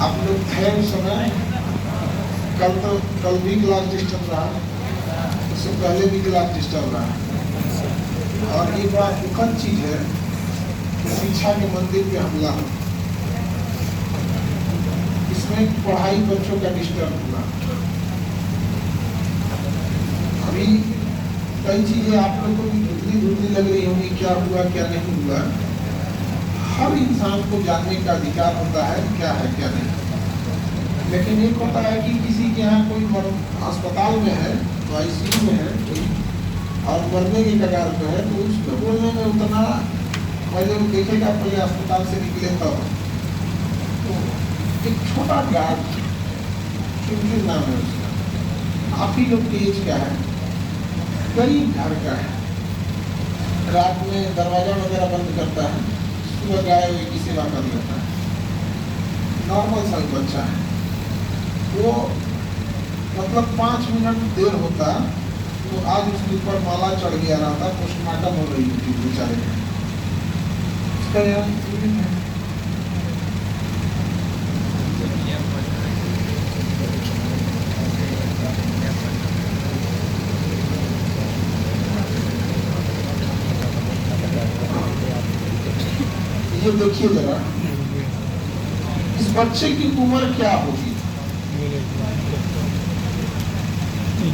आप लोग थे उस समय, कल भी क्लास डिस्टर्ब रहा, उससे पहले भी क्लास डिस्टर्ब रहा। और ये बड़ा दुखद चीज है कि शिक्षा के मंदिर पे हमला हो, इसमें पढ़ाई बच्चों का डिस्टर्ब हुआ। अभी कई चीजें आप लोगों को धुंधली धुंधली लग रही होंगी, क्या हुआ क्या नहीं हुआ। हर इंसान को जानने का अधिकार होता है क्या है क्या नहीं, लेकिन एक होता है कि किसी के यहाँ कोई अस्पताल में है, तो आईसीयू में है कोई, और मरने की कगार पे है, तो उसको बोलने में उतना पहले वो देखेगा, पहले अस्पताल से निकले तब। तो एक छोटा गार्ड, चुनचुन नाम है उसका, आप ही लोग की एज क्या है, गरीब घर का है, रात में दरवाजा वगैरह बंद करता है, सुबह गाय हुई की सेवा कर लेता है, नॉर्मल सा बच्चा है वो। मतलब 5 मिनट देर होता तो आज उसके ऊपर माला चढ़ गया रहा था, पोस्टमार्टम हो रही थी बेचारे का। ये देखिए जरा, इस बच्चे की उम्र क्या होगी,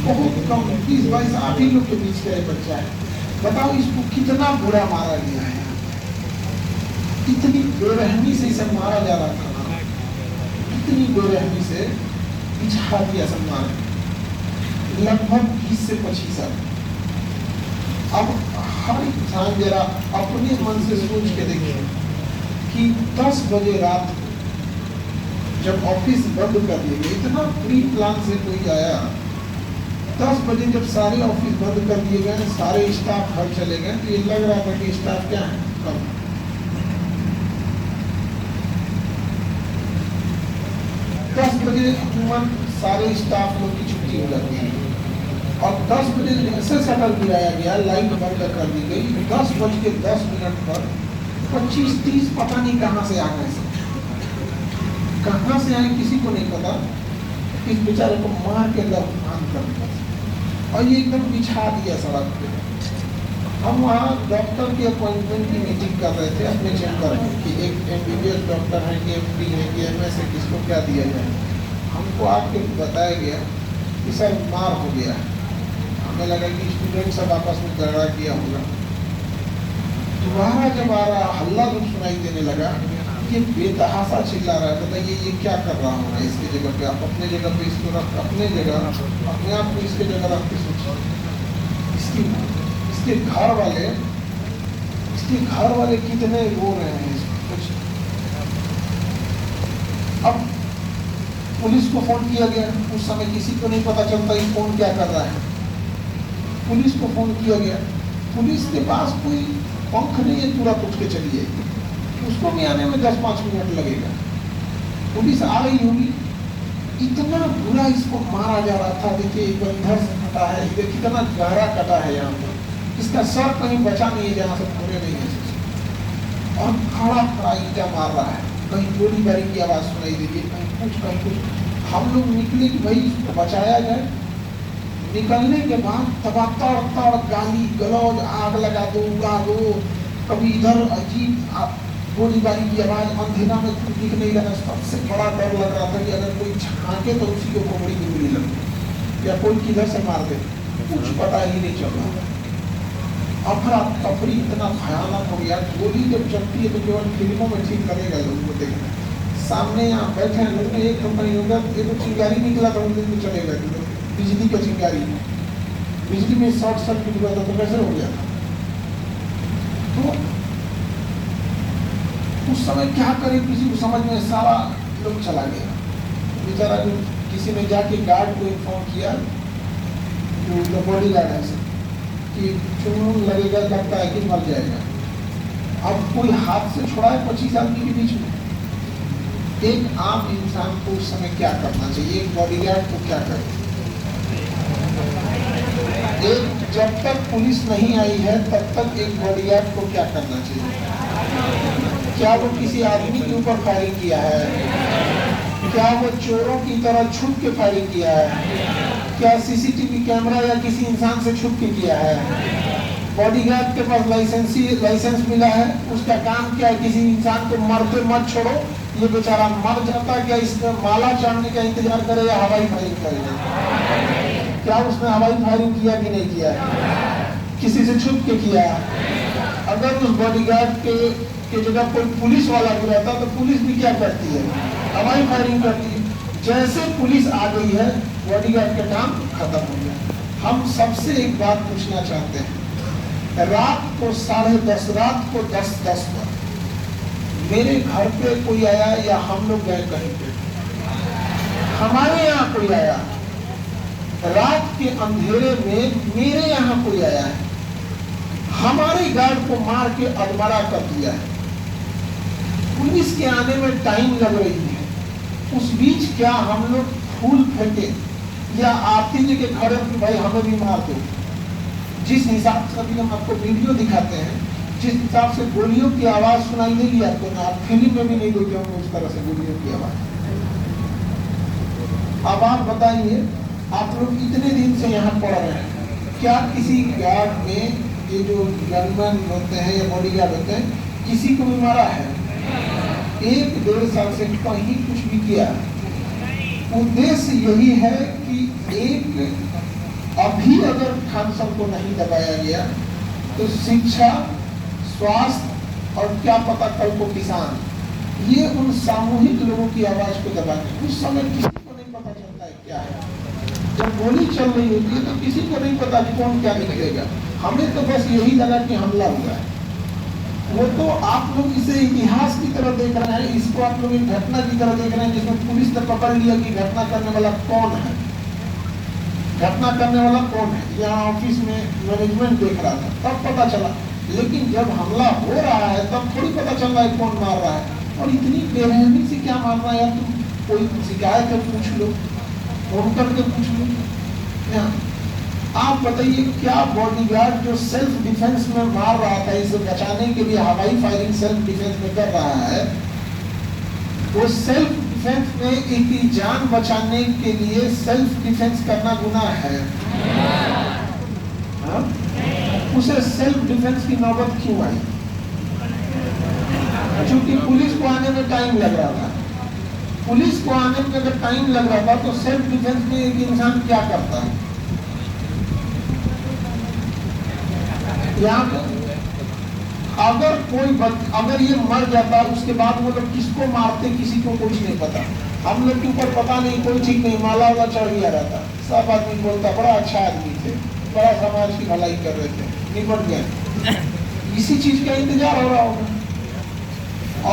बहुत कम, 20-22, आप ही लोग के बीच का एक बच्चा है। बताओ इसको कितना बुरा मारा गया है, इतनी बेरहमी से इसे मारा जा रहा था, इतनी बेरहमी से पिछा दिया सम्मान, लगभग 20 से 25 साल। अब हर इंसान जरा अपने मन से सोच के देखिए कि 10 बजे रात को जब ऑफिस बंद कर दिए गए, इतना प्री प्लान से कोई आया, 10 बजे जब सारे ऑफिस बंद कर दिए गए, सारे स्टाफ घर चले गए, तो ये लग रहा था कि स्टाफ क्या है कम। 10 बजे अमूमन सारे स्टाफ लोग की छुट्टी हो जाती है, और 10 बजे ऐसे शटर गिराया गया, लाइट बंद कर दी गई, 10:10 पर 25-30 पता नहीं कहाँ से आ गए, कहाँ से आए किसी को नहीं पता। इस बेचारे को मार के लहूलुहान कर दिया और ये एकदम बिछा दिया सड़क पे। हम वहाँ डॉक्टर के अपॉइंटमेंट की मीटिंग कर रहे थे अपने चैम्बर में कि एक MBBS डॉक्टर है कि MD है कि MS है, किसको क्या दिया जाए। हमको आके बताया गया कि सर बीमार हो गया है। हमें लगा कि स्टूडेंट सब आपस में झगड़ा किया होगा। दोबारा जब आ रहा हल्ला जब सुनाई देने लगा, ये बेतहासा चिल्ला रहा है, बताइए ये क्या कर रहा होगा इसके जगह पे, आप अपने जगह पे इसको रख, अपने जगह अपने आप को इसके जगह रख के सोचिए। इसके घर वाले कितने रो रहे हैं कुछ। अब पुलिस को फोन किया गया, उस समय किसी को नहीं पता चलता ये फोन क्या कर रहा है। पुलिस को फोन किया गया, पुलिस के पास कोई पंख नहीं है, तुरंत उठ के चली जाएगी, उसको भी आने में 10-5 मिनट लगेगा। पुलिस आ रही होगी, इतना बुरा इसको मारा जा रहा था। देखिए एक इधर से कटा है, इधर कितना गहरा कटा है, यहाँ पर इसका सर कहीं बचा नहीं है जहाँ से पूरे नहीं है, और खड़ा ईटा मार रहा है, कहीं गोलीबारी की आवाज़ सुनाई दे रही है, कहीं कुछ। हम लोग निकले कि भाई इसको बचाया जाए। निकलने के बाद तड़ गाली गलौज, आग लगा दो, उड़ा दो, कभी इधर अजीब गोलीबारी की आवाज़, अंधेरा में कुछ दिख नहीं रहा। सबसे बड़ा डर लग रहा था कि अगर कोई झांके तो उसी को कोमड़ी की गोली लगे या कोई किधर से मार दे, कुछ पता ही नहीं चल रहा। अफरा तफरी इतना भयानक हो गया। गोली जब चलती है तो केवल फिल्मों में ठीक करेगा लोगों को देखना। सामने यहाँ बैठे हैं लोग, एक कंपनी होगा, एक चिंगारी निकला था उन दिन में चलेगा, बिजली का चिंगारी, बिजली में शॉर्ट सर्किट हुआ था तो कैसे हो गया था। तो उस समय क्या करे किसी को समझ में, सारा लोग चला गया। बेचारा किसी ने जाके गार्ड को इन्फॉर्म किया, जो बॉडी गार्ड है, कि चुनून लगेगा, लगता है कि मर जाएगा। अब कोई हाथ से छुड़ा है 25 आदमी के बीच में। एक आम इंसान को उस समय क्या करना चाहिए, एक बॉडीगार्ड को क्या करे। जब तक पुलिस नहीं आई है तब तक एक बॉडीगार्ड को क्या करना चाहिए। क्या वो किसी आदमी के ऊपर फायरिंग किया है? क्या वो चोरों की तरह छुप के फायरिंग किया है? क्या सीसीटीवी कैमरा या किसी इंसान से छुप के किया है? बॉडीगार्ड के पास लाइसेंस मिला है, उसका काम क्या है? किसी इंसान को मरते मत छोड़ो, ये बेचारा मर जाता, क्या इसमें माला चढ़ने का इंतजार करे या हवाई फायरिंग करेगा? क्या उसने हवाई फायरिंग किया कि नहीं किया? किसी से छुप के किया? अगर उस बॉडीगार्ड के जगह कोई पुलिस वाला भी रहता तो पुलिस भी क्या करती है? हवाई फायरिंग करती है। जैसे पुलिस आ गई है, बॉडीगार्ड का काम खत्म हो गया। हम सबसे एक बात पूछना चाहते हैं, रात को 10:30, रात को 10:10 पर मेरे घर पे कोई आया या हम लोग गए कहीं पे, हमारे यहाँ कोई आया, रात के अंधेरे में मेरे यहाँ कोई आया है, हमारे गार्ड को मार के अधमरा कर दिया है, पुलिस के आने में टाइम लग रही है, उस बीच क्या हम लोग फूल फेंके या आरती जी के खड़े कि भाई हमें भी मार दो? जिस हिसाब से अभी हम आपको वीडियो दिखाते हैं, जिस हिसाब से गोलियों की आवाज सुनाई देगी आपको ना, आप फिल्म में भी नहीं देखे होंगे उस तरह से गोलियों की आवाज। अब आप बताइए, आप लोग इतने दिन से यहाँ पढ़ रहे हैं, क्या किसी गार्ड में, ये जो गनमैन होते हैं या बॉडीगार्ड होते हैं, किसी को भी मारा है? 1-1.5 साल से कहीं कुछ भी किया? उद्देश्य यही है कि एक अभी अगर खानसर को नहीं दबाया गया तो शिक्षा, स्वास्थ्य और क्या पता कल को किसान, ये उन सामूहिक लोगों की आवाज को दबाने। उस समय किसी को नहीं पता चलता है क्या है। जब गोली चल रही होती है तो किसी को नहीं पता कौन क्या निकलेगा। हमें तो बस यही लगा कि हमला हुआ है। वो तो आप लोग इसे इतिहास की तरह देख रहे हैं, इसको आप लोग एक घटना की तरह देख रहे हैं जिसमें पुलिस ने पकड़ लिया कि घटना करने वाला कौन है, घटना करने वाला कौन है। यहाँ ऑफिस में मैनेजमेंट देख रहा था तब पता चला, लेकिन जब हमला हो रहा है तब थोड़ी पता चल रहा है कौन मार रहा है। और इतनी बेरहमी से क्या मार रहा है यार? तुम कोई शिकायत है पूछ लो, फोन करके पूछ लो। आप बताइए, क्या बॉडीगार्ड जो सेल्फ डिफेंस में मार रहा था, इसे बचाने के लिए हवाई फायरिंग सेल्फ डिफेंस में कर रहा है, वो सेल्फ डिफेंस में एक की जान बचाने के लिए सेल्फ डिफेंस करना गुनाह है? हाँ? उसे सेल्फ डिफेंस की नौबत क्यों आई? क्योंकि पुलिस को आने में टाइम लग रहा था। पुलिस को आने में अगर टाइम लग रहा था तो सेल्फ डिफेंस में एक इंसान क्या करता है? अगर अगर ये मर जाता उसके बाद वो लोग किसको मारते, किसी को कुछ नहीं पता। हम लोग के ऊपर पता नहीं, कोई ठीक नहीं, माला वाला चढ़ गया रहता, सब आदमी बोलता बड़ा अच्छा आदमी थे, बड़ा समाज की भलाई कर रहे थे, निपट गए। इसी चीज का इंतजार हो रहा होगा।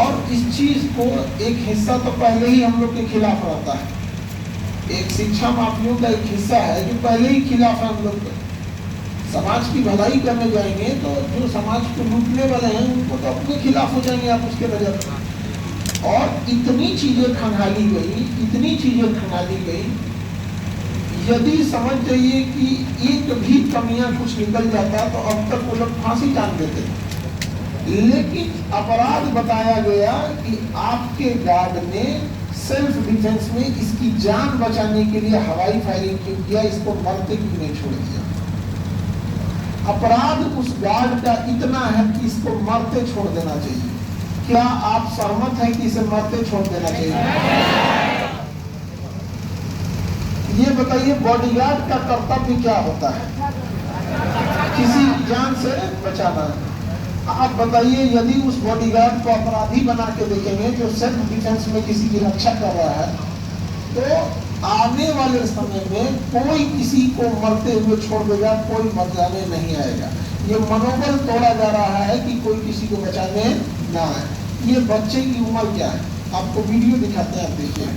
और इस चीज को एक हिस्सा तो पहले ही हम लोग के खिलाफ रहता है। एक शिक्षा माफियों का एक हिस्सा है जो पहले ही खिलाफ है हम लोग के। समाज की भलाई करने जाएंगे तो जो समाज को लूटने वाले हैं उनको तो अपने खिलाफ हो जाएंगे आप उसके नजर में। और इतनी चीजें खंगाली गई, इतनी चीजें खंगाली गई, यदि समझ जाइए कि एक भी कमियां कुछ निकल जाता तो अब तक वो लोग फांसी टांग देते। लेकिन अपराध बताया गया कि आपके गार्ड ने सेल्फ डिफेंस में इसकी जान बचाने के लिए हवाई फायरिंग क्यों किया, इसको मरते क्यों नहीं छोड़ दिया। अपराध उस गार्ड का इतना है कि इसको मरते छोड़ देना चाहिए। क्या आप सहमत हैं कि इसे मरते छोड़ देना चाहिए? ये बताइए, बॉडीगार्ड का कर्तव्य क्या होता है? किसी की जान से बचाना। आप बताइए, यदि उस बॉडीगार्ड को अपराधी बना के देखेंगे जो सेल्फ डिफेंस में किसी की रक्षा कर रहा है, तो आने वाले समय में कोई किसी को मरते हुए छोड़ देगा, कोई बचाने नहीं आएगा। ये मनोबल तोड़ा जा रहा है कि कोई किसी को बचाने ना आए। ये बच्चे की उम्र क्या है? आपको वीडियो दिखाते हैं, आप देखिए।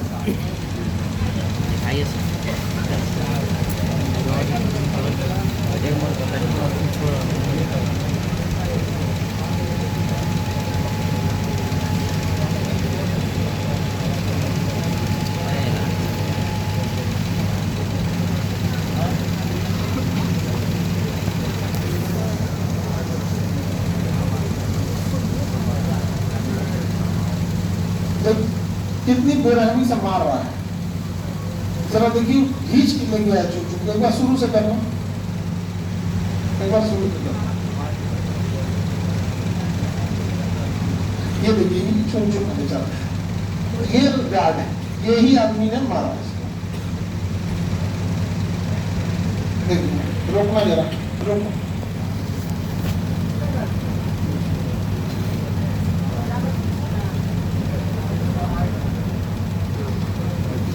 कितनी बेरहमी से मार रहा है। जरा देखिए खींच के ले गया चुप। एक बार शुरू से कर लो, एक बार शुरू से कर। ये देखिए चुन चुन के चल रहा है। ये गार्ड है, यही आदमी ने मारा इसको। देखिए रोकना जरा, रोको।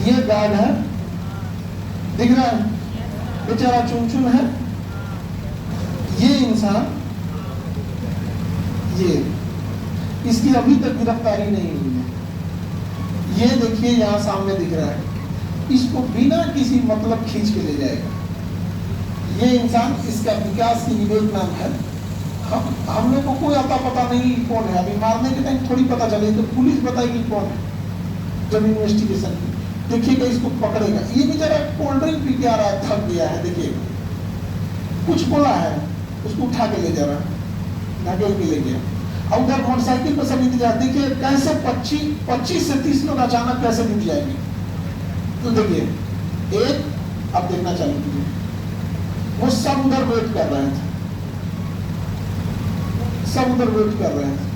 ये गार्ड है, दिख रहा है, बेचारा चुन चुन है। ये इंसान, ये इसकी अभी तक गिरफ्तारी नहीं हुई है। ये देखिए यहाँ सामने दिख रहा है, इसको बिना किसी मतलब खींच के ले जाएगा। ये इंसान, इसका विकास की विवेक नाम है। हम लोग को कोई आता पता नहीं कौन है। अभी मारने के टाइम थोड़ी पता चले, तो पुलिस बताएगी कौन है जब इन्वेस्टिगेशन की। देखिएगा इसको पकड़ेगा। ये बेचारा कोल्ड ड्रिंक पी के आ रहा है, थक गया है। देखिएगा कुछ बोला है, उसको उठा के ले जा रहा है, ढकेल के ले गया। और उधर मोटरसाइकिल पर सब इंतजार। देखिए कैसे 25 से 30 लोग अचानक कैसे जुट जाएंगे। तो देखिए एक, अब देखना चालू कीजिए, वो सब उधर वेट कर रहे थे, सब उधर वेट कर रहे थे।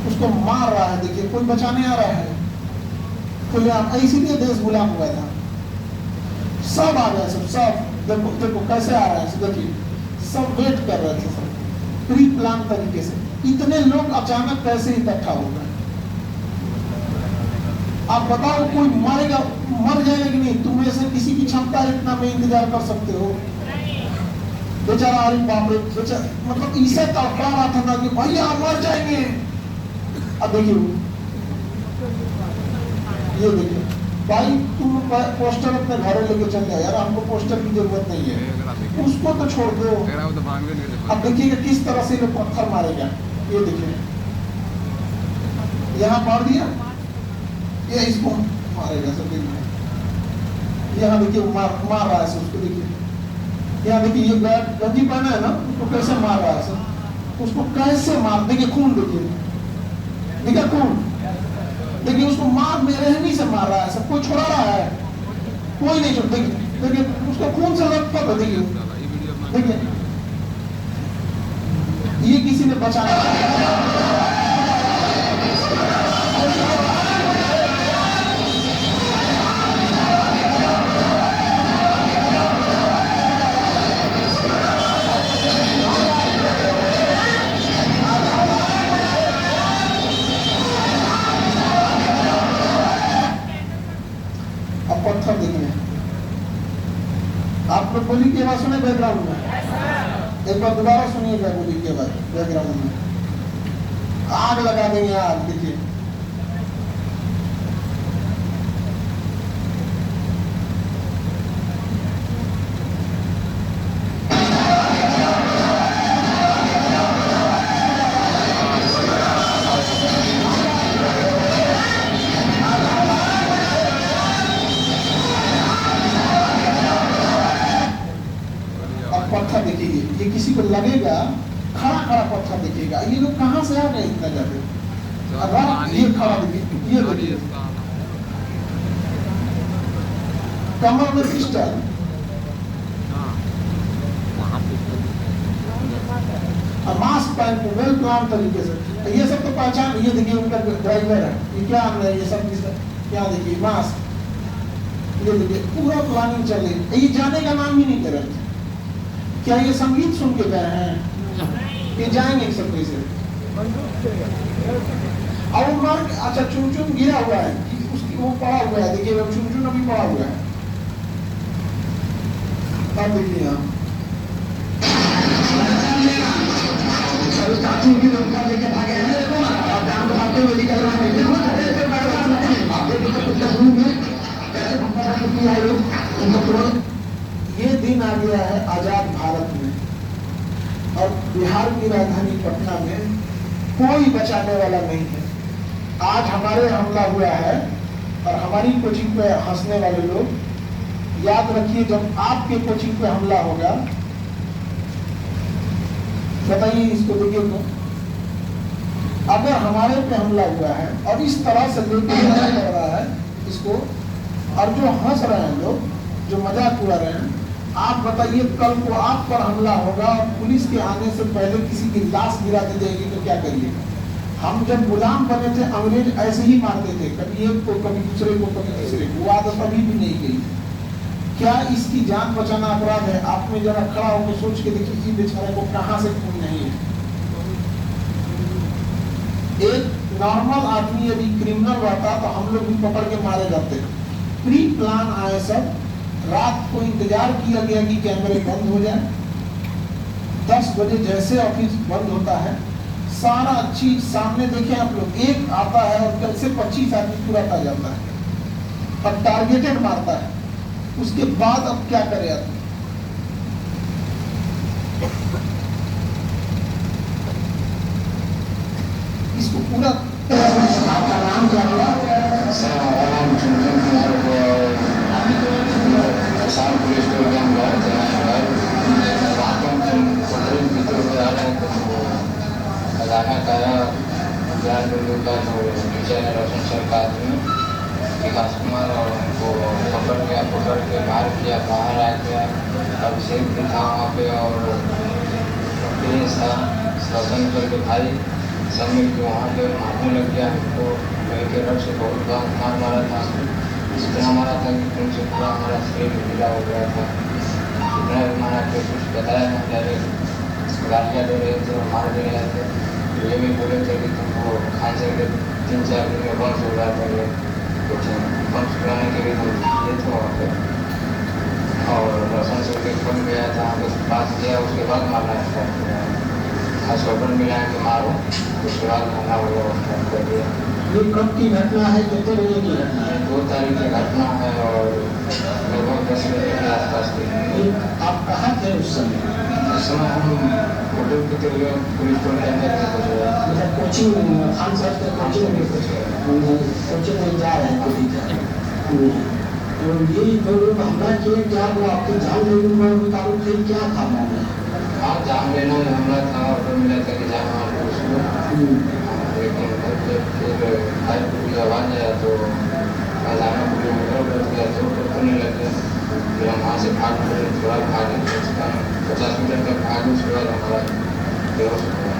उसको मार रहा है। देखिए कोई बचाने आ रहा है, तो इसीलिए देश गुलाम हुआ था। सब आ गए, सब देखो देखो कैसे आ रहा है। देखिए सब वेट कर रहे थे, सब प्री प्लान तरीके से। इतने लोग अचानक कैसे इकट्ठा हो गए। आप बताओ कोई मरेगा, मर जाएगा कि नहीं? तुम में से किसी की क्षमता इतना में इंतजार कर सकते हो? बेचारा, अरे बाप रे, मतलब इसे तड़पा रहा था ना कि भैया मर जाएंगे। अब देखिए ये देखिए भाई, तुम पोस्टर अपने घर लेके चल जाओ यार, हमको पोस्टर की जरूरत नहीं है, उसको तो छोड़ दो। अब देखिएगा किस तरह से लोग पत्थर मारेगा। ये देखिए यहाँ मार दिया, ये इसको मारेगा सब। यहाँ देखिए मार रहा है उसको। देखिए यहाँ देखिए, ये गंजी पहना है ना, उसको कैसे मार रहा है सब, उसको कैसे मार। देखिए खून, देखिए देखिए खून, देखिए उसको मार बेरहमी से मार रहा है सब। कोई छोड़ा रहा है? कोई नहीं छोड़। देखिए देखिए उसको खून से लटपट है। देखिए देखिए ये किसी ने बचाया। पत्थर देखिए, आप लोग गोली की आवाज सुने बैकग्राउंड में? एक बार दोबारा सुनिएगा गोली की आवाज बैकग्राउंड में। आग लगा देंगे आग। देखिए पत्थर देखिए, ये किसी को लगेगा, खड़ा खड़ा पत्थर देखिएगा। ये लोग कहाँ से आ गए इतना ज्यादा? ये खड़ा देखिए, ये देखिए कमर में पिस्टल। मास्क पहन के वेल प्लान तरीके से। ये सब तो पहचान। ये देखिए उनका ड्राइवर है, ये क्या है, ये सब क्या देखिए मास्क। ये देखिए पूरा प्लानिंग चल रही। ये जाने का नाम ही नहीं दे रहे थे। क्या ये संगीत सुन के गए हैं? ये जाएंगे सब कैसे? और मार, अच्छा चुन चुन गिरा हुआ है, उसकी वो पड़ा हुआ है। देखिए चुन चुन अभी पड़ा हुआ है। अब देखिए यहाँ ये दिन आ गया है आजाद भारत में, और बिहार की राजधानी पटना में कोई बचाने वाला नहीं है। आज हमारे हमला हुआ है और हमारी कोचिंग पे हंसने वाले लोग, याद रखिए जब आपके कोचिंग पे हमला होगा, बताइए इसको देखिए तो अगर हमारे पे हमला हुआ है और इस तरह से लेके जाया जा रहा है इसको, और जो हंस रहे हैं लोग, जो मजाक उड़ा रहे हैं, आप बताइए कल को आप पर हमला होगा और पुलिस के आने से पहले किसी की लाश गिरा दी जाएगी तो क्या करिएगा? हम जब गुलाम बने थे अंग्रेज ऐसे ही मारते थे, कभी एक को, कभी दूसरे को, कभी तीसरे को। वो आदत अभी भी नहीं गई। क्या इसकी जान बचाना अपराध है? आप में जरा खड़ा होकर सोच के देखिए, बेचारे को कहाँ से खून नहीं है। एक नॉर्मल आदमी यदि क्रिमिनल रहता तो हम लोग भी पकड़ के मारे जाते। प्री प्लान आए सब। रात को इंतजार किया गया कि कैमरे बंद हो जाए। 10 बजे जैसे ऑफिस बंद होता है, सारा चीज सामने देखें आप लोग, एक आता है और कल से 25 आदमी पूरा आ जाता है और टारगेटेड मारता है। उसके बाद अब क्या करे आदमी? इसको पूरा आपका नाम क्या हुआ? रोशन सर का आदमी विकास कुमार और उनको पकड़ के बाहर आ गया। अभिषेक भी था वहाँ पे और प्रिंस था, रोशन सर के भाई सब मिल के वहाँ पे मारने लग गया। हमको वहीं के रट से बहुत बार मारा था। इतना मारा था कि तुमसे पूरा हमारा शरीर ढीला हो गया था। इतना भी मारा कि कुछ बताया नहीं, डायरेक्ट गालियाँ दे रहे थे, मार दे रहे थे। ये भी बोले थे कि तुमको खान से 3-4 दिन में बंद हो रहा था। कुछ बंद छुड़ाने के लिए हम ये थे वहाँ पे। और रोशन सर के फोन गया था, हम बात किया, उसके बाद मारना स्टार्ट किया। हॉस्पिटल मिला के मारो, उसके बाद खाना हुआ स्टार्ट कर दिया। ये कब की घटना है? कितने बजे की घटना है? 2 तारीख की घटना है और लगभग 10 बजे के आसपास की। आप कहाँ थे उस समय? उस समय हम होटल के लिए पुलिस को लेकर मतलब कोचिंग खान साहब के कोचिंग में जा रहे हैं। तो ये जो लोग हमला किए, क्या वो आपकी जान लेने में मुताबिक थे? क्या था मामला? हाँ, जान लेना में हमला था और तो मिला था कि जान मार उसको। लेकिन फिर फायर की आवाज़ आया तो खजाना पूरी उधर बैठ गया, तो करने लग गया। फिर हम वहाँ से भाग गए, थोड़ा भागे, 50 मीटर तक भागे। उसके बाद हमारा बेहोश हो गया।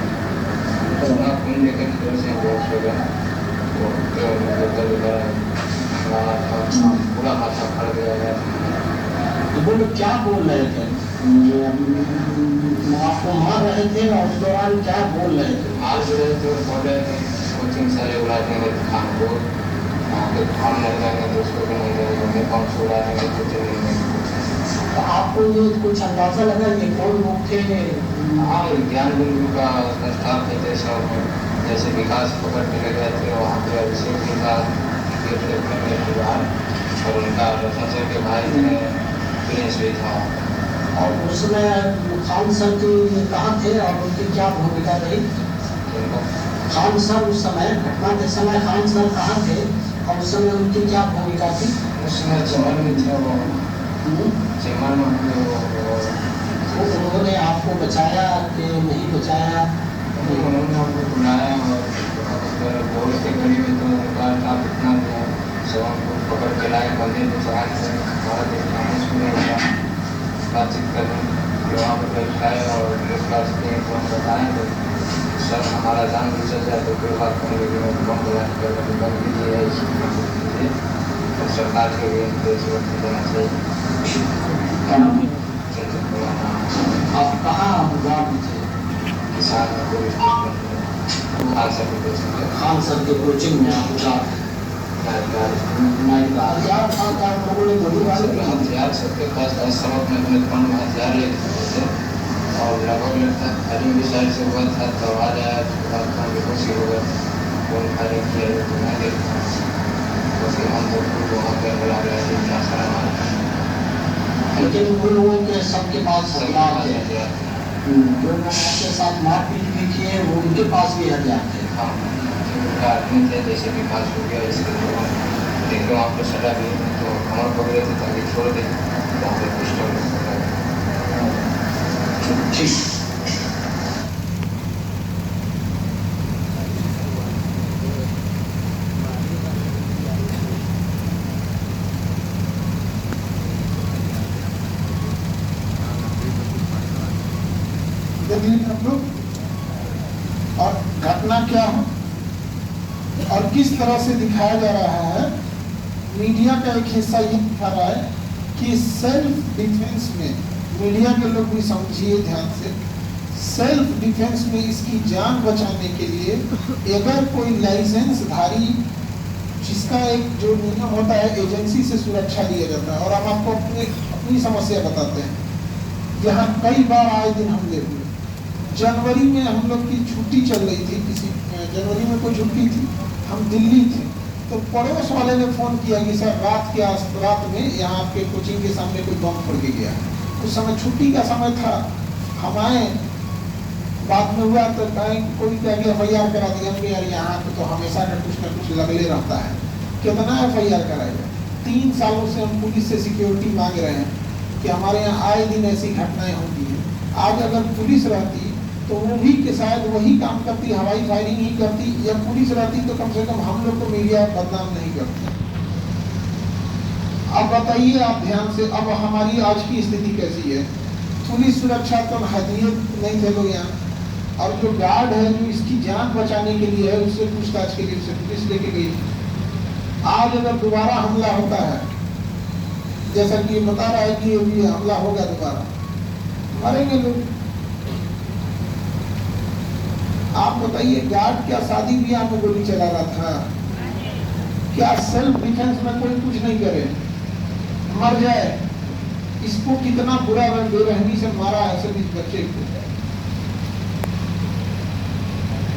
पूरा खून लेकर फिर से बेहोश हो गया। तो पूरा माथा फट गया। तो वो लोग क्या बोल रहे थे? आपको मार रहे थे और उस दौरान क्या बोल रहे थे? मार रहे थे, बोल रहे थे कोचिंग सारे उड़ा देंगे खान को, वहाँ पे खान नहीं जाएंगे, दोस्तों को नहीं जाएंगे, हमें कौन से उड़ा देंगे, कुछ नहीं। तो आपको ये कुछ अंदाजा लगा ये कौन लोग थे? हाँ, ज्ञान बिंदु का स्टाफ थे जैसा, जैसे विकास पकड़ के ले गए थे, वहाँ पे अभिषेक भी था गेट देखने के बाहर, और उनका रोशन सर के भाई थे, प्रिंस भी था। और उसमें खान सर की कहाँ थे और उनकी क्या भूमिका रही? खान सर उस समय, घटना के समय खान सर कहाँ थे और उस समय उनकी क्या भूमिका थी? उस समय चमन में थे वो, चमन में उन्होंने आपको बचाया कि नहीं बचाया? उन्होंने हमको बुलाया और बोल के गली में तो उनका काम इतना दिया, सब हमको पकड़ के लाए, बंदे को चढ़ा के हमारा देखना मुश्किल नहीं हुआ। बातचीत करने फिर वहाँ पर बैठाए और एक क्लास के तो हम बताएँ तो सर हमारा जान भी चल जाए तो कोई बात नहीं, लेकिन वो कम बयान करके बन लीजिए है इसलिए तो सरकार के भी देश वक्त देना चाहिए। आप कहाँ गाँव थे? किसान खान सर के कोचिंग में आप गाँव हथियार सबके पास था, सब अपने अपने फोन में हथियार लेते थे और लगभग लगता फायरिंग भी साइड से हुआ था तो आवाज आया तो बात फोन भी खुशी हो गया, फोन फायरिंग किया तो मैं देखता उसके हम तो वहाँ पर बुला रहे थे क्या सारा मार। लेकिन उन लोगों के सबके पास हथियार थे, जो लोग आपके साथ मारपीट भी किए वो उनके पास भी हथियार थे। हाँ, उनका आदमी थे जैसे विकास हो गया, इसके देखो वहाँ पर सजा भी तो कमर पकड़े थे ताकि छोड़ दे, वहाँ पर पिस्टल ठीक। घटना क्या है और किस तरह से दिखाया जा रहा है। मीडिया का एक हिस्सा ये दिखा रहा है कि सेल्फ डिफेंस में, मीडिया के लोग भी समझिए ध्यान से, सेल्फ डिफेंस में इसकी जान बचाने के लिए अगर कोई लाइसेंसधारी, जिसका एक जो नियम होता है एजेंसी से सुरक्षा दिया जाता है। और हम आपको अपनी समस्या बताते हैं। यहाँ कई बार आए दिन हमले हुए। जनवरी में हम लोग की छुट्टी चल रही थी, किसी जनवरी में कोई छुट्टी थी, हम दिल्ली थे, तो पड़ोस वाले ने फोन किया कि सर रात में यहाँ आपके कोचिंग के सामने कोई बम फोड़ के गया। उस समय छुट्टी का समय था, हम आए, बाद में हुआ तो कोई कह गया FIR करा दिया। हम यार यहाँ पे तो हमेशा का कुछ ना कुछ लगले रहता है, कितना FIR कराएगा। 3 सालों से हम पुलिस से सिक्योरिटी मांग रहे हैं कि हमारे यहाँ आए दिन ऐसी घटनाएं होती हैं। आज अगर पुलिस रहती तो वो भी के शायद वही काम करती, हवाई फायरिंग ही करती, या पुलिस रहती तो कम से कम हम लोग को मीडिया बदनाम नहीं करती। अब बताइए आप ध्यान से, अब हमारी आज की स्थिति कैसी है। पुलिस सुरक्षा तो हदियत नहीं थे लोग यहाँ, और जो गार्ड है जो इसकी जान बचाने के लिए है, उससे पूछताछ के लिए उसे पुलिस लेके गई। आज अगर दोबारा हमला होता है, जैसा कि बता रहा है कि अभी हमला होगा दोबारा, मरेंगे लोग। आप बताइए, गार्ड क्या शादी ब्याह में गोली चला रहा था? क्या सेल्फ डिफेंस में कोई कुछ नहीं करे, मर जाए? इसको कितना बुरा बेरहमी से मारा है सब इस बच्चे को।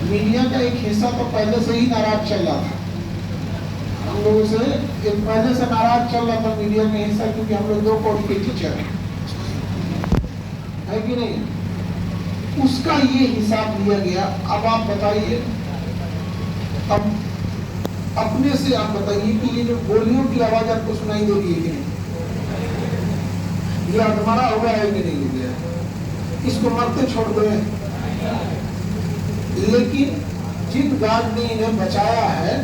मीडिया का एक हिस्सा तो पहले से ही नाराज चल रहा था, हम लोगों से पहले से नाराज चल रहा था मीडिया का हिस्सा, क्योंकि हम लोग 2 कोर्ट के टीचर है कि नहीं। उसका ये हिसाब लिया गया। अब आप बताइए, अब अपने से आप बताइए कि ये जो गोलियों की आवाज आपको सुनाई दे रही है कि नहीं, ये अधमरा हुआ है कि नहीं गया, इसको मरते छोड़ दो। लेकिन जिन गार्ड ने इन्हें बचाया है,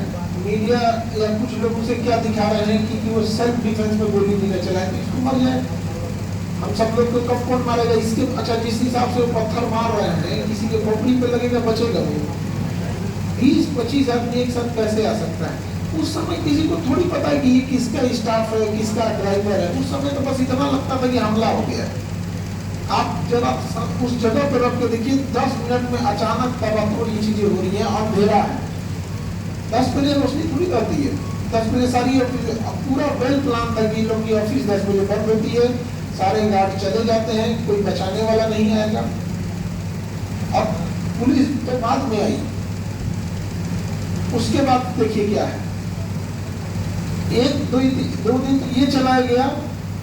मीडिया या कुछ लोग उसे क्या दिखा रहे हैं कि वो सेल्फ डिफेंस में गोली नहीं चलाए तो इसको मर जाए। हम सब लोग को कब कौन मारेगा इसके? अच्छा, जिस हिसाब से वो पत्थर मार रहे हैं, किसी के खोपड़ी पे लगेगा, बचेगा वो? 20-25 आदमी एक साथ कैसे आ सकता है? उस समय किसी को थोड़ी पता है कि ये किसका स्टाफ है, किसका ड्राइवर है। उस समय तो बस इतना लगता था कि हमला हो गया। आप जरा उस जगह पर रख के देखिए, 10 मिनट में अचानक तबाह ये चीजें हो रही है और अंधेरा है। 10 बजे रोशनी थोड़ी रहती है, 10 बजे सारी पूरा वेल प्लान था कि लोग की ऑफिस 10 बजे बंद होती है, सारे गार्ड चले जाते हैं, कोई बचाने वाला नहीं आएगा। अब पुलिस तो बाद में आई, उसके बाद देखिए क्या है। 1-2 दिन तो ये चलाया गया,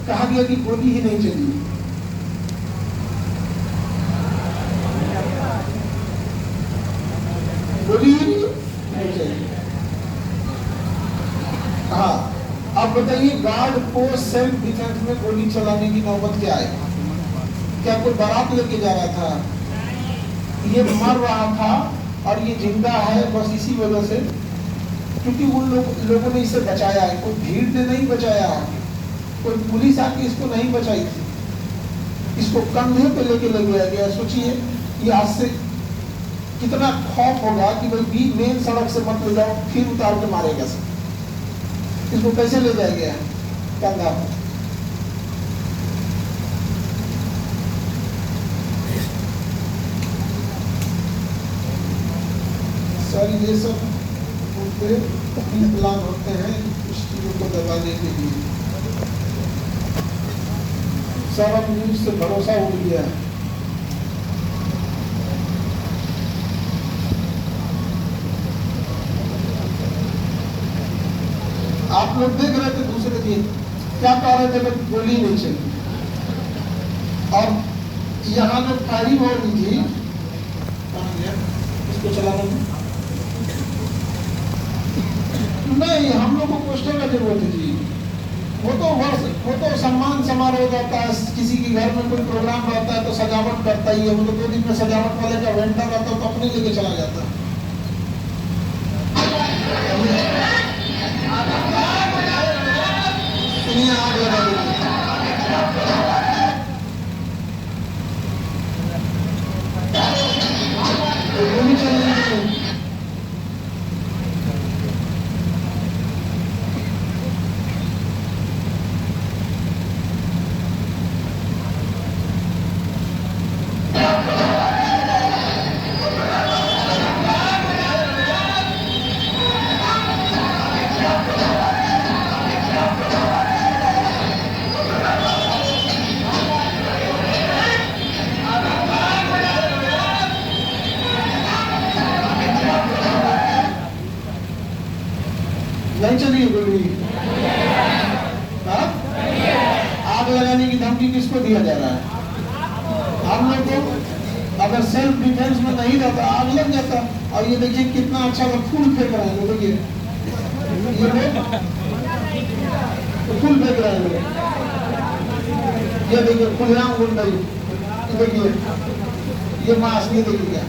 कहा गया कि गोली ही नहीं चली, गोली ही नहीं चली। हाँ, अब बताइए, गार्ड को सेल्फ डिफेंस में गोली चलाने की नौबत क्या आई? क्या कोई बारात लेके जा रहा था? ये मर रहा था और ये जिंदा है बस इसी वजह से, क्योंकि उन लोगों ने इसे बचाया है। कोई भीड़ ने नहीं बचाया, कोई पुलिस आके इसको नहीं बचाई थी, इसको कंधे पे लेके ले गया गया। सोचिए, ये आज से कितना खौफ होगा कि भाई मेन सड़क से मत ले जाओ, फिर उतार के मारेगा सब। इसको कैसे ले जाया गया कंधा पर? सर, ये सब प्लान होते हैं कुछ चीजों को दबाने के लिए। सर, अब न्यूज से भरोसा उड़ गया है। आप लोग देख रहे थे दूसरे दिन क्या कह रहे थे, लोग गोली नहीं चली, और यहाँ जो फायरिंग हो रही थी, इसको चलाने में नहीं, हम लोग को पोस्टर का जरूरत है जी। वो तो सम्मान समारोह रहता है, किसी के घर में कोई प्रोग्राम रहता है तो सजावट करता ही है। वो तो 2 दिन में सजावट वाले का वेंडर रहता है तो अपने लेके चला जाता है। गोली चलने नहीं चली है गोली? हाँ? आग लगाने की धमकी किसको दिया जा रहा है? हम लोग को अगर सेल्फ डिफेंस में नहीं रहता आग लग जाता। और ये देखिए कितना अच्छा सा फूल फेंक रहे हैं, देखिए ये लोग फूल फेंक रहे हैं लोग, ये देखिए खुलेआम गुंडाई, देखिए ये मास्क, ये देखिए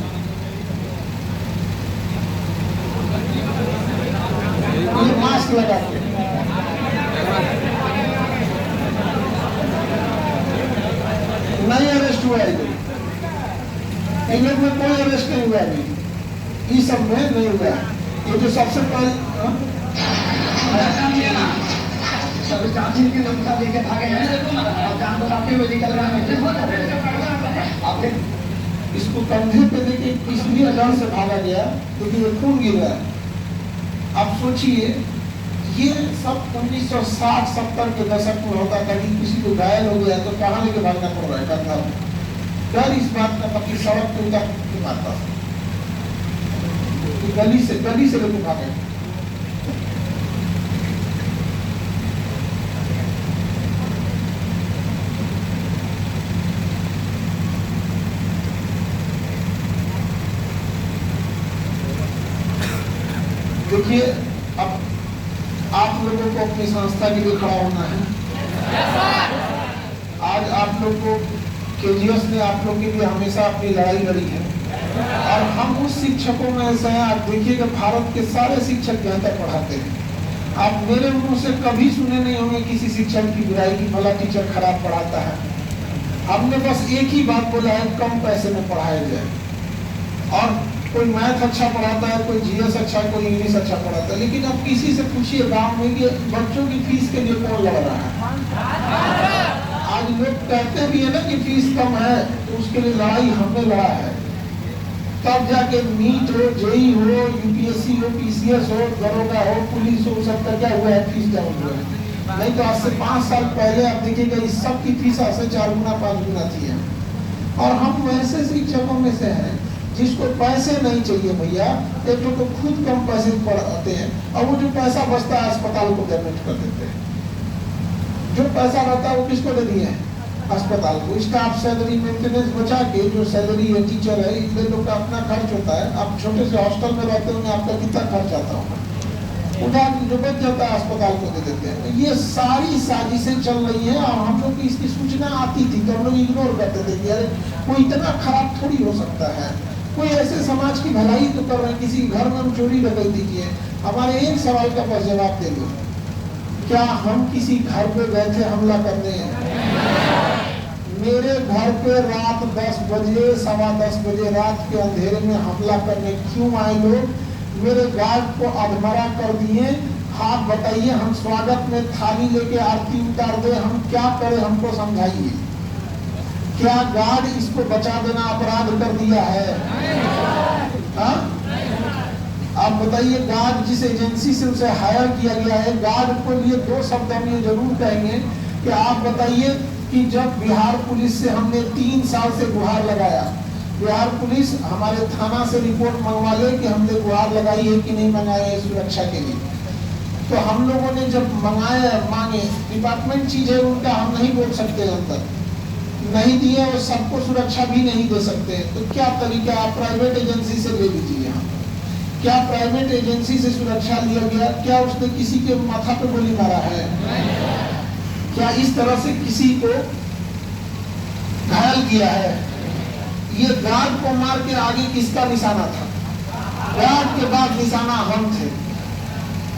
ये मास्क लगा के नहीं अरेस्ट हुआ है। इन लोग में कोई अरेस्ट नहीं हुआ अभी, ये सब में नहीं हुआ। ये जो सबसे पहले लेके भागे हैं, निकल रहा है, इसको कंधे पे लेके इसलिए डर से भागा गया क्योंकि ये खून गिर रहा है। अब सोचिए ये सब 1960-70 के दशक में होता था कि किसी को घायल हो गया तो कहाँ लेके भागना पड़ रहा है कंधा। डर इस बात का पति सड़क पे उतर के मारता था, गली से लेके भागे। देखिए अब आप लोगों को अपनी संस्था के लिए खड़ा होना है। आज आप लोग को केजीएस ने आप लोग के लिए हमेशा अपनी लड़ाई लड़ी है और हम उस शिक्षकों में ऐसे हैं। आप देखिएगा भारत के सारे शिक्षक यहाँ तक पढ़ाते हैं। आप मेरे मुंह से कभी सुने नहीं होंगे किसी शिक्षक की बुराई की, भला टीचर खराब पढ़ाता है। हमने बस एक ही बात बोला है, कम पैसे में पढ़ाया जाए। और कोई मैथ अच्छा पढ़ाता है, कोई जीएस अच्छा, कोई इंग्लिश अच्छा पढ़ाता है। लेकिन अब किसी से पूछिए गांव में कि बच्चों की फीस के लिए कौन लड़ रहा है? आज लोग कहते भी है ना कि फीस कम है, तो उसके लिए लड़ाई हमने लड़ा है। तब जाके नीट हो, जेई हो, यूपीएससी हो, पीसीएस हो, दरोगा हो, पुलिस हो, सबका क्या हुआ है? फीस डाउन हुआ है। नहीं तो आज से 5 साल पहले आप देखिएगा इस सब की फीस आज से 4 गुना 5 गुना थी। और हम वैसे शिक्षकों में से हैं जिसको पैसे नहीं चाहिए भैया, एक तो खुद कम पैसे पढ़ाते हैं और वो जो पैसा बचता है अस्पताल को डोनेट कर देते हैं। जो पैसा रहता है वो किसको दे दिए? अस्पताल को। स्टाफ सैलरी मेंटेनेंस बचा के जो सैलरी है टीचर है, इन लोग का अपना खर्च होता है। आप छोटे से हॉस्टल में रहते होंगे, आपका कितना खर्च आता होगा, उधार जो बच जाता है अस्पताल को दे देते हैं। ये सारी साजिशें चल रही है और हम लोग की इसकी सूचना आती थी तो हम लोग इग्नोर करते थे कि अरे कोई इतना खराब थोड़ी हो सकता है, कोई ऐसे समाज की भलाई तो कर रहे हैं, किसी घर में हम चोरी डकैती किए। हमारे एक सवाल का बस जवाब दे दो, क्या हम किसी घर पे गए थे हमला करने? मेरे घर पे रात 10 बजे 10:15 बजे रात के अंधेरे में हमला करने क्यों आए लोग? मेरे गार्ड को अधमरा कर दिए। हाथ बताइए, हम स्वागत में थाली लेके आरती उतार दे, हम क्या करें? हमको समझाइए। क्या गार्ड इसको बचा देना अपराध कर दिया है? हाँ? आप बताइए, गार्ड जिस एजेंसी से उसे हायर किया गया है, गार्ड को लिए 2 शब्द हम ये जरूर कहेंगे कि आप बताइए कि जब बिहार पुलिस से हमने 3 साल से गुहार लगाया, बिहार पुलिस हमारे थाना से रिपोर्ट मंगवा ले कि हमने गुहार लगाई है कि नहीं मंगाई है सुरक्षा के लिए, तो हम लोगों ने जब मंगाया मांगे, डिपार्टमेंट चीज है उनका, हम नहीं बोल सकते अंदर नहीं दिए और सबको सुरक्षा भी नहीं दे सकते। तो क्या तरीका, आप प्राइवेट एजेंसी से ले लीजिए। यहाँ क्या प्राइवेट एजेंसी से सुरक्षा लिया गया? क्या उसने किसी के माथा पे गोली मारा है? क्या इस तरह से किसी को घायल किया है? ये गार्ड को मार के आगे किसका निशाना था? गार्ड के बाद निशाना हम थे।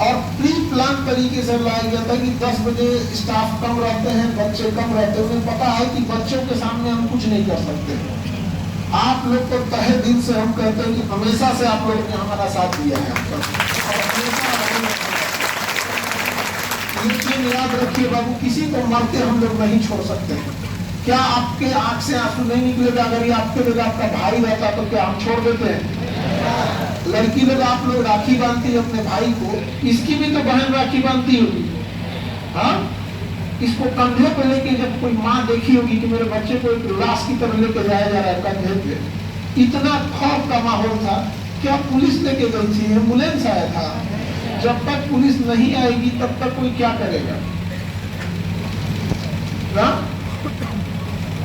और प्री प्लान तरीके से लाया गया था कि 10 बजे स्टाफ कम रहते हैं, बच्चे कम रहते हैं। उन्हें पता है कि बच्चों के सामने हम कुछ नहीं कर सकते। आप लोग को तहे दिल से हम कहते हैं कि हमेशा से आप लोगों ने हमारा साथ दिया है। लेकिन याद रखिए बाबू, किसी को मरते हम लोग नहीं छोड़ सकते। क्या आपके आंख से आंसू नहीं निकलेगा? अगर ये आपके लोग आपका भाई रहता तो क्या हम छोड़ देते हैं? लड़की लोग आप लोग राखी बांधती है अपने भाई को, इसकी भी तो बहन राखी बांधती होगी। हाँ, इसको कंधे पे लेके जब कोई माँ देखी होगी कि मेरे बच्चे को एक लाश की तरह लेके जाया जा रहा है कंधे पे, इतना खौफ का माहौल था। क्या पुलिस लेके गई थी? एम्बुलेंस आया था? जब तक पुलिस नहीं आएगी तब तक कोई क्या करेगा ना,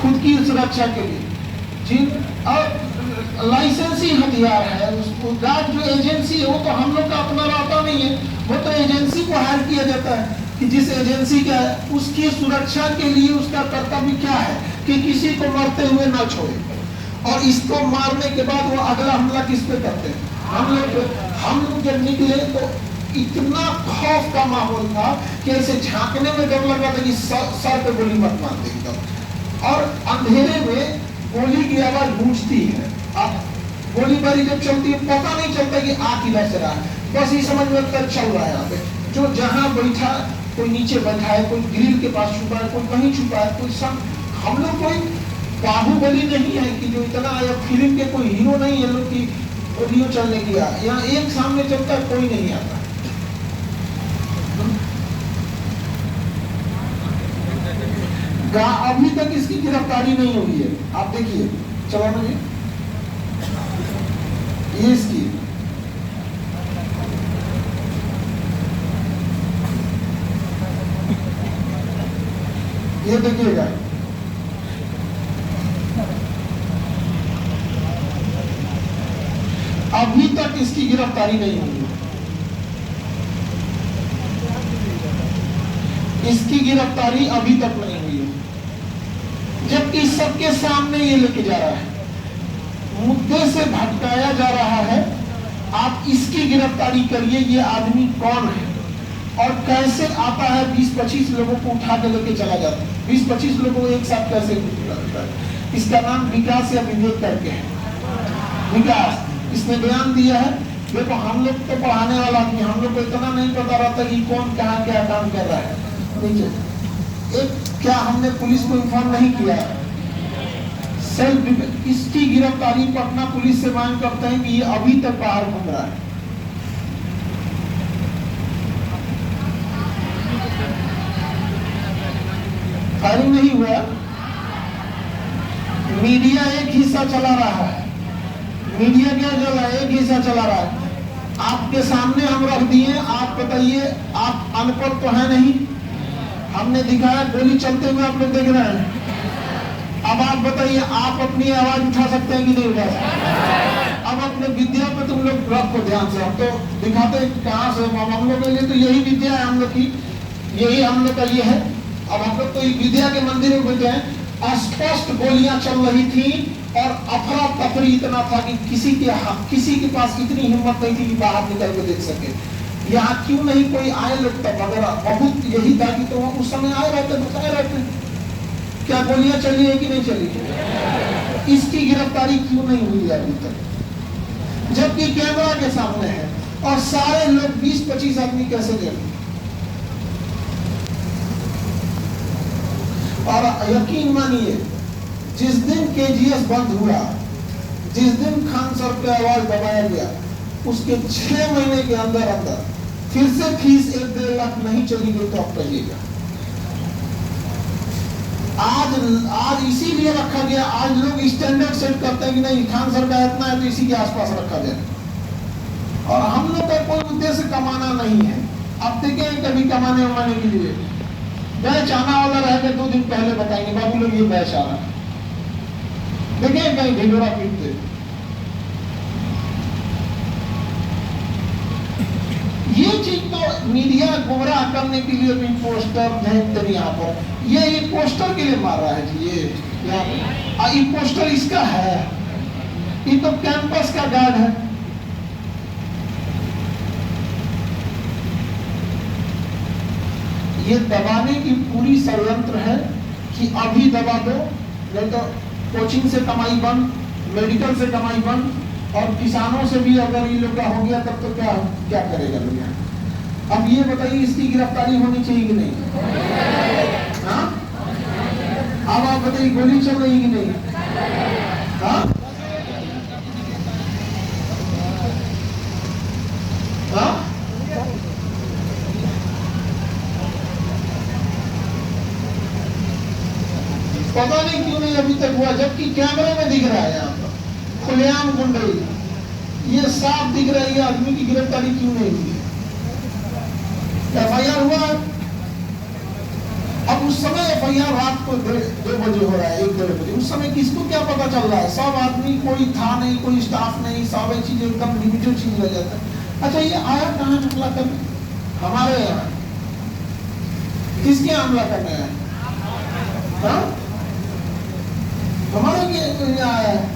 खुद की सुरक्षा के लिए। जिन और लाइसेंसी हथियार है, उसको गार्ड जो एजेंसी है वो तो हम लोग का अपना रहता नहीं है, वो तो एजेंसी को हायर किया जाता है कि जिस एजेंसी का उसकी सुरक्षा के लिए उसका कर्तव्य क्या है कि किसी को मरते हुए ना छोड़े, और इसको मारने के बाद वो अगला हमला किस पे करते हैं, हम लोग जब निकले तो इतना खौफ का माहौल था कि ऐसे झांकने में डर लग रहा था कि सर पे गोली मत मार दे एकदम। और अंधेरे में गोली की आवाज गूंजती है, अब गोलीबारी जब चलती है पता नहीं चलता कि आ किधर से रहा है, बस ये समझ में आता चल रहा है। यहाँ पे जो जहाँ बैठा, कोई नीचे बैठा है, कोई ग्रिल के पास छुपा है, कोई कहीं छुपा है, कोई सब। हम लोग कोई बाहुबली नहीं है कि जो इतना फिल्म के कोई हीरो नहीं है लोग की वीडियो चलने की, यहाँ एक सामने चलता है, कोई नहीं आता। अभी तक इसकी गिरफ्तारी नहीं हुई है, आप देखिए चलो ना ये इसकी ये देखिएगा, अभी तक इसकी गिरफ्तारी नहीं हुई है। इसकी गिरफ्तारी अभी तक नहीं हुई है, जबकि सबके सामने ये लेके जा रहा है, मुद्दे से भटकाया जा रहा है। आप इसकी गिरफ्तारी करिए, ये आदमी कौन है और कैसे आता है, 20-25 लोगों को उठा के लेके चला जाता है, 20-25 लोगों को एक साथ कैसे उठाता है। इसका नाम विकास या विवेक करके है। विकास, इसने बयान दिया है। देखो हम लोग तो पढ़ाने वाला आदमी, हम लोग को इतना नहीं पता रहता कि कौन कहाँ क्या काम कर रहा है। देखिए एक क्या हमने पुलिस को इन्फॉर्म नहीं किया, सेल्फ। इसकी गिरफ्तारी पटना पुलिस से मांग करते हैं कि ये अभी तक बाहर घूम रहा है। फायरिंग नहीं हुआ, मीडिया एक हिस्सा चला रहा है, मीडिया क्या चला, एक हिस्सा चला रहा है। आपके सामने हम रख दिए, आप बताइए, आप अनपढ़ तो है नहीं, हमने दिखाया गोली चलते हुए आप लोग देख रहे हैं। अब आप बताइए, आप अपनी आवाज उठा सकते हैं कि नहीं उठा सकते? अब अपने विद्या पे तुम लोग रखो ध्यान से, हम तो दिखाते कहाँ से, हम लोग के लिए तो यही विद्या है, हम लोग की यही हम लोग का ये है। अब हम लोग तो विद्या के मंदिर में बैठे हैं, स्पष्ट गोलियां चल रही थी और अफरा तफरी इतना था कि किसी के पास इतनी हिम्मत नहीं थी कि बाहर निकल के देख सके। यहाँ क्यों नहीं कोई आए लोग तब, अगर बहुत यही था कि तो उस समय आए रहते, बताए रहते क्या गोलियां चली है कि नहीं चली। इसकी गिरफ्तारी क्यों नहीं हुई अभी तक, जबकि कैमरा के सामने है और सारे लोग 20-25 आदमी कैसे देख। और यकीन मानिए, जिस दिन केजीएस बंद हुआ, जिस दिन खान सर पे आवाज दबाया गया, उसके 6 महीने के अंदर अंदर फिर से फीस 1-1.5 लाख नहीं चली गई। तो आप कहिएगा आज इसीलिए रखा गया, आज लोग स्टैंडर्ड सेट करते हैं कि नहीं खान सर का इतना है तो इसी के आसपास रखा जाए, और हम लोग का कोई उद्देश्य कमाना नहीं है। अब देखें कभी कमाने उमाने के लिए बैच आना वाला रहेगा, 2 दिन पहले बताएंगे बाबू लोग ये बैच आ रहा है, देखें कहीं ढिंडोरा पीटते। ये चीज तो मीडिया गुमराह करने के लिए भी पोस्टर भेजते यहाँ पर, ये पोस्टर के लिए मार रहा है जी। ये पोस्टर इसका है, ये तो कैंपस का गार्ड है। ये दबाने की पूरी षड्यंत्र है कि अभी दबा दो, नहीं तो कोचिंग से कमाई बंद, मेडिकल से कमाई बंद, और किसानों से भी अगर ये लोग का हो गया तब तो क्या करेगा दुनिया। अब ये बताइए इसकी गिरफ्तारी होनी चाहिए कि नहीं? हाँ, अब आप बताइए गोली चल रही कि नहीं? हाँ, हाँ? पता नहीं क्यों नहीं अभी तक हुआ, जबकि कैमरे में दिख रहा है यहाँ पर खुलेआम गुंडई, ये साफ दिख रहा है। ये आदमी की गिरफ्तारी क्यों नहीं हुई? एफआईआर हुआ है। अब उस समय एफआईआर रात को 2 बजे हो रहा है, 1-1:30 बजे। उस समय किसको क्या पता चल रहा है? सब आदमी, कोई था नहीं, कोई स्टाफ नहीं, सब चीज एकदम लिमिटेड चीज रह जाता है। अच्छा, ये आया कहाँ हमला करने? हमारे यहाँ। किसके हमला करने आया? हाँ, हमारे यहाँ आया है।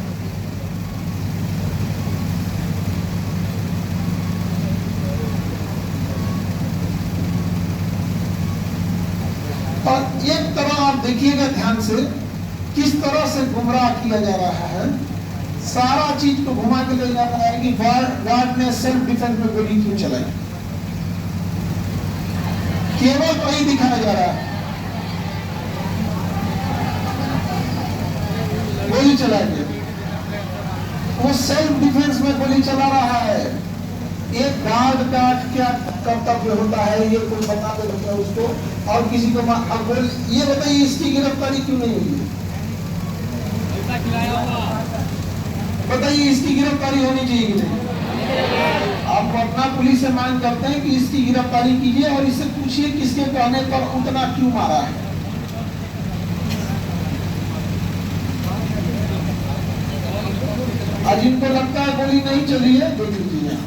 और एक तरह आप देखिएगा ध्यान से, किस तरह से गुमराह किया जा रहा है। सारा चीज को घुमा के ले जा रहा है कि गार्ड ने सेल्फ डिफेंस में गोली क्यों चलाई। केवल वही दिखाया जा रहा है, गोली चलाएंगे। वो सेल्फ डिफेंस में गोली चला रहा है। एक गार्ड का क्या कर्तव्य होता है ये कोई बता देता है उसको, और किसी को अब ये बताइए इसकी गिरफ्तारी क्यों नहीं हुई? बताइए, इसकी गिरफ्तारी होनी चाहिए कि नहीं? आप पटना पुलिस से मांग करते हैं कि इसकी गिरफ्तारी कीजिए और इससे पूछिए किसके कहने पर उतना क्यों मारा है। और जिनको लगता है गोली नहीं चली है, देख लीजिए।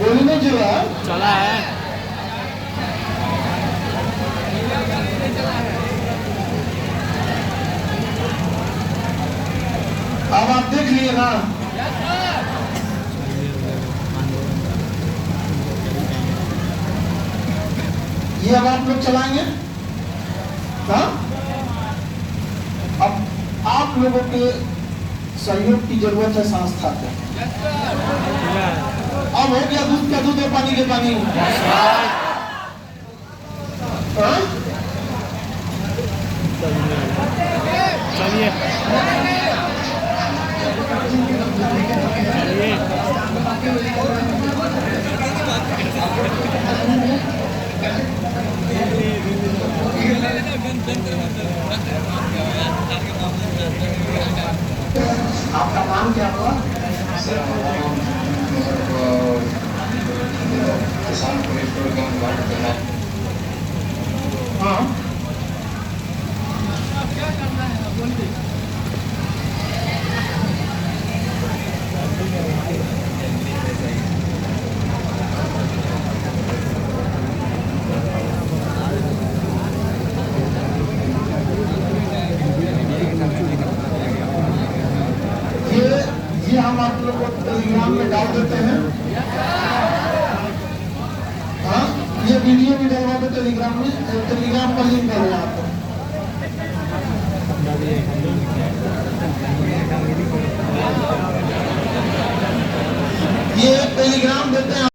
गोली नहीं चला है। अब आप देख लिए ना, ये अब आप लोग चलाएंगे। हाँ, अब आप लोगों के सहयोग की जरूरत है संस्था को। अब हो गया दूध का दूध और पानी के पानी। चलिए आपका नाम क्या हुआ? किसान पुलिस प्रोग्राम बात करना है। हाँ, क्या करना है बोलिए। ये हम आप लोग को टेलीग्राम में डाल देते हैं। हाँ, ये वीडियो भी डलवा दो टेलीग्राम में, टेलीग्राम पर लिंक करो आपको।